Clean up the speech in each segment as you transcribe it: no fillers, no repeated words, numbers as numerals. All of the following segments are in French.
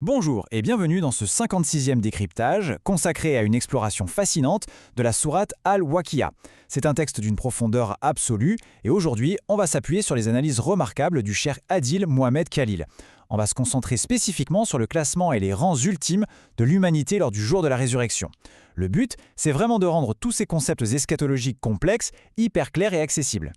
Bonjour et bienvenue dans ce 56e décryptage consacré à une exploration fascinante de la sourate Al-Waqi'a. C'est un texte d'une profondeur absolue et aujourd'hui, on va s'appuyer sur les analyses remarquables du cheikh Adil Mohamed Khalil. On va se concentrer spécifiquement sur le classement et les rangs ultimes de l'humanité lors du jour de la résurrection. Le but, c'est vraiment de rendre tous ces concepts eschatologiques complexes hyper clairs et accessibles.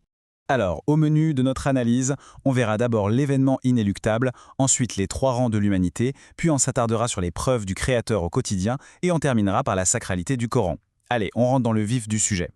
Alors, au menu de notre analyse, on verra d'abord l'événement inéluctable, ensuite les trois rangs de l'humanité, puis on s'attardera sur les preuves du Créateur au quotidien et on terminera par la sacralité du Coran. Allez, on rentre dans le vif du sujet.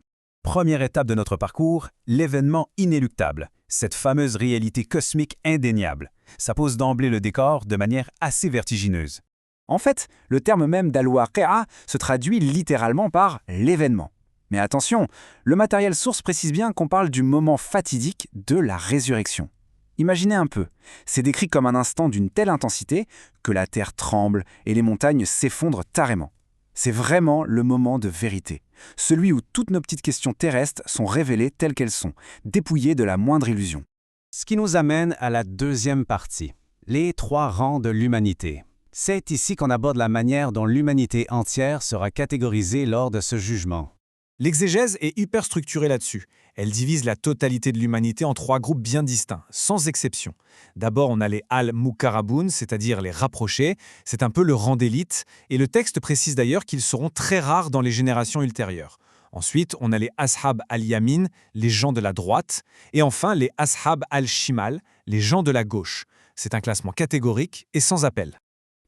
Première étape de notre parcours, l'événement inéluctable, cette fameuse réalité cosmique indéniable. Ça pose d'emblée le décor de manière assez vertigineuse. En fait, le terme même d'Al-Waqi'a se traduit littéralement par l'événement. Mais attention, le matériel source précise bien qu'on parle du moment fatidique de la résurrection. Imaginez un peu, c'est décrit comme un instant d'une telle intensité que la terre tremble et les montagnes s'effondrent carrément. C'est vraiment le moment de vérité, celui où toutes nos petites questions terrestres sont révélées telles qu'elles sont, dépouillées de la moindre illusion. Ce qui nous amène à la deuxième partie, les trois rangs de l'humanité. C'est ici qu'on aborde la manière dont l'humanité entière sera catégorisée lors de ce jugement. L'exégèse est hyper structurée là-dessus. Elle divise la totalité de l'humanité en trois groupes bien distincts, sans exception. D'abord, on a les Al-Muqarraboun, c'est-à-dire les rapprochés. C'est un peu le rang d'élite, et le texte précise d'ailleurs qu'ils seront très rares dans les générations ultérieures. Ensuite, on a les Ashab al-Yamin, les gens de la droite, et enfin les Ashab al-Shimal, les gens de la gauche. C'est un classement catégorique et sans appel.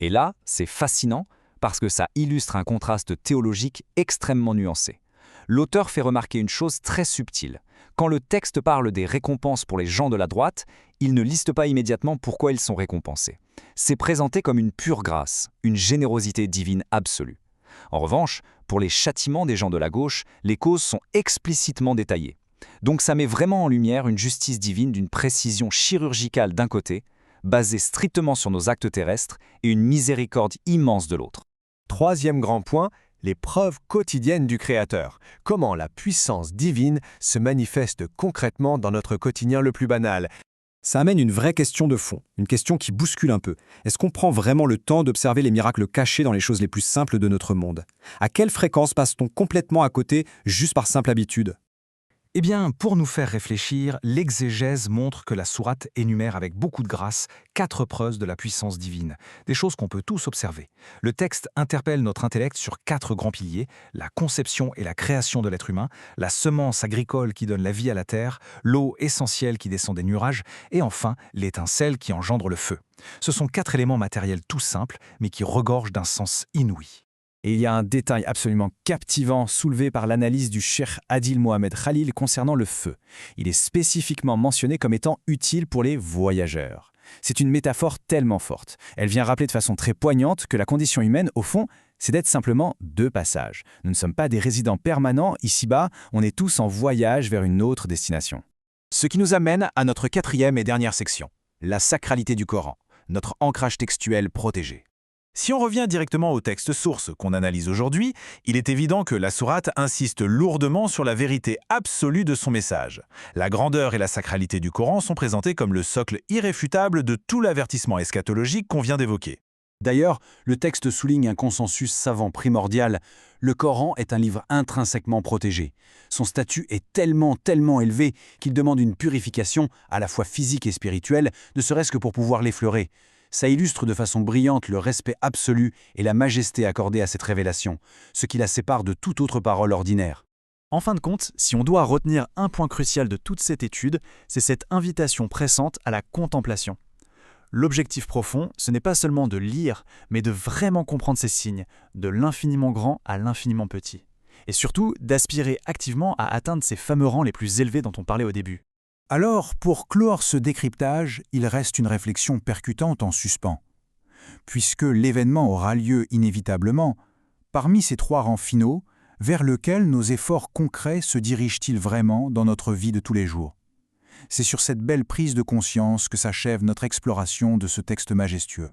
Et là, c'est fascinant parce que ça illustre un contraste théologique extrêmement nuancé. L'auteur fait remarquer une chose très subtile. Quand le texte parle des récompenses pour les gens de la droite, il ne liste pas immédiatement pourquoi ils sont récompensés. C'est présenté comme une pure grâce, une générosité divine absolue. En revanche, pour les châtiments des gens de la gauche, les causes sont explicitement détaillées. Donc ça met vraiment en lumière une justice divine d'une précision chirurgicale d'un côté, basée strictement sur nos actes terrestres, et une miséricorde immense de l'autre. Troisième grand point, les preuves quotidiennes du Créateur. Comment la puissance divine se manifeste concrètement dans notre quotidien le plus banal. Ça amène une vraie question de fond, une question qui bouscule un peu. Est-ce qu'on prend vraiment le temps d'observer les miracles cachés dans les choses les plus simples de notre monde? À quelle fréquence passe-t-on complètement à côté juste par simple habitude? Eh bien, pour nous faire réfléchir, l'exégèse montre que la sourate énumère avec beaucoup de grâce 4 preuves de la puissance divine, des choses qu'on peut tous observer. Le texte interpelle notre intellect sur 4 grands piliers, la conception et la création de l'être humain, la semence agricole qui donne la vie à la terre, l'eau essentielle qui descend des nuages, et enfin l'étincelle qui engendre le feu. Ce sont 4 éléments matériels tout simples, mais qui regorgent d'un sens inouï. Et il y a un détail absolument captivant soulevé par l'analyse du cheikh Adil Mohamed Khalil concernant le feu. Il est spécifiquement mentionné comme étant utile pour les voyageurs. C'est une métaphore tellement forte. Elle vient rappeler de façon très poignante que la condition humaine, au fond, c'est d'être simplement de passage. Nous ne sommes pas des résidents permanents ici-bas, on est tous en voyage vers une autre destination. Ce qui nous amène à notre quatrième et dernière section, la sacralité du Coran, notre ancrage textuel protégé. Si on revient directement au texte source qu'on analyse aujourd'hui, il est évident que la sourate insiste lourdement sur la vérité absolue de son message. La grandeur et la sacralité du Coran sont présentées comme le socle irréfutable de tout l'avertissement eschatologique qu'on vient d'évoquer. D'ailleurs, le texte souligne un consensus savant primordial. Le Coran est un livre intrinsèquement protégé. Son statut est tellement élevé qu'il demande une purification, à la fois physique et spirituelle, ne serait-ce que pour pouvoir l'effleurer. Ça illustre de façon brillante le respect absolu et la majesté accordée à cette révélation, ce qui la sépare de toute autre parole ordinaire. En fin de compte, si on doit retenir un point crucial de toute cette étude, c'est cette invitation pressante à la contemplation. L'objectif profond, ce n'est pas seulement de lire, mais de vraiment comprendre ces signes, de l'infiniment grand à l'infiniment petit. Et surtout, d'aspirer activement à atteindre ces fameux rangs les plus élevés dont on parlait au début. Alors, pour clore ce décryptage, il reste une réflexion percutante en suspens. Puisque l'événement aura lieu inévitablement, parmi ces 3 rangs finaux, vers lequel nos efforts concrets se dirigent-ils vraiment dans notre vie de tous les jours? C'est sur cette belle prise de conscience que s'achève notre exploration de ce texte majestueux.